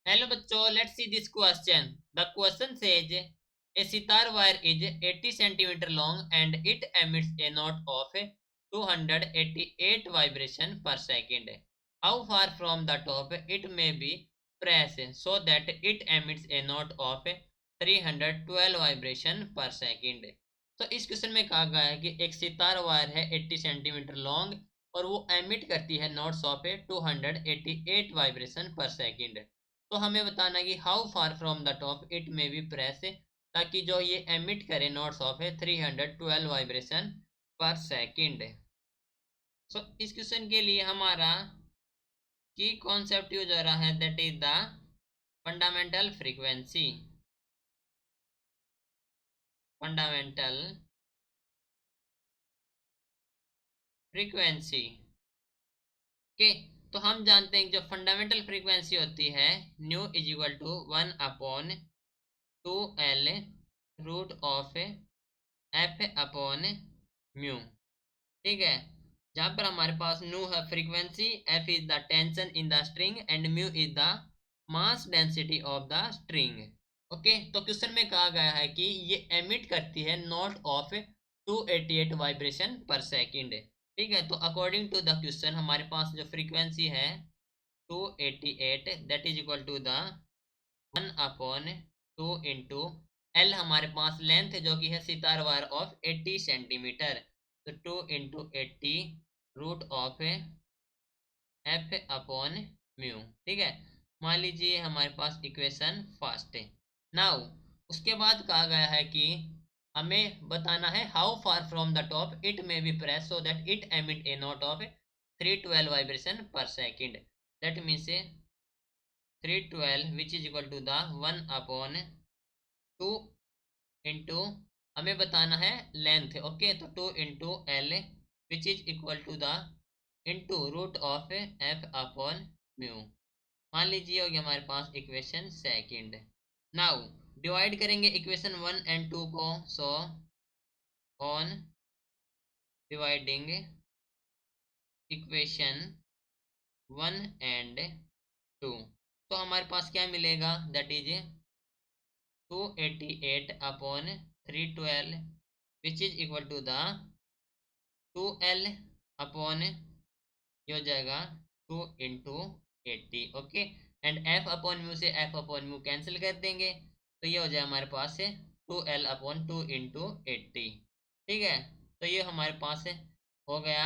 Hello बच्चों, let's see this question. The question says a sitar wire is 80 centimeter long and it emits a note of 288 vibration per second. How far from the top it may be pressed so that it emits a note of 312 vibration per second. तो इस question में कहा गया है कि एक sitar wire है 80 centimetre long और वो एमिट करती है notes of 288 vibration per second. तो हमें बताना कि how far from the top it may be press, ताकि जो ये एमिट करे notes of 312 vibration per second. सो इस क्वेश्चन के लिए हमारा की कॉन्सेप्ट यूज हो रहा है, that is the fundamental frequency. Fundamental frequency के तो हम जानते हैं कि जो फंडामेंटल फ्रीक्वेंसी होती है nu is equal to 1/2L root of F upon mu. ठीक है, जहां पर हमारे पास न्यू है frequency, f is the tension in the string and mu is the mass density of the string. Okay, तो क्वेश्चन में कहा गया है कि ये एमिट करती है note of 288 vibration per second. ठीक है, तो अकॉर्डिंग टू द क्वेश्चन हमारे पास जो फ्रीक्वेंसी है 288 that is equal to the 1/2 into l, हमारे पास लेंथ है जो कि है सितार वायर ऑफ 80 सेंटीमीटर, तो 2 into 80 root of F upon mu. ठीक है, मान लीजिए हमारे पास इक्वेशन फर्स्ट है। नाउ उसके बाद कहा गया है कि हमें बताना है how far from the top it may be press so that it emit a note of 312 vibration per second. That means 312 which is equal to the 1/2 into हमें बताना है लेंथ। ओके, तो 2 into L which is equal to the into root of F upon mu. मान लीजिए हो गया हमारे पास इक्वेशन सेकंड। नाउ डिवाइड करेंगे इक्वेशन 1 एंड 2 को, so on dividing equation 1 and 2 तो हमारे पास क्या मिलेगा, that is 288 upon 312 which is equal to the 2L upon ये हो जाएगा 2 into 80। Okay, and F upon mu से एफ अपॉन म्यू कैंसिल कर देंगे, तो ये हो जाए हमारे पास है 2L अपॉन 2 इंटू 80। ठीक है, तो ये हमारे पास हो गया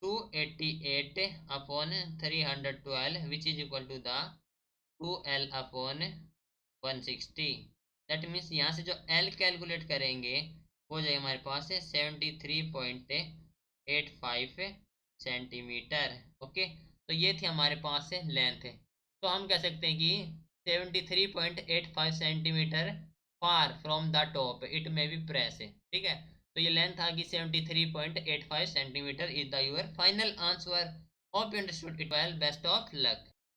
288 upon 312 which is equal to the 2L upon 160। That means यहाँ से जो L कैलकुलेट करेंगे हो जाए हमारे पास 73.85 सेंटीमीटर। ओके, तो ये थी हमारे पास लेंथ है। तो हम कह सकते हैं कि 73.85 centimetre far from the top it may be press है। ठीक है, तो ये लेंथ आ गई 73.85 centimetre is the your final answer. Hope you understood it well, best of luck.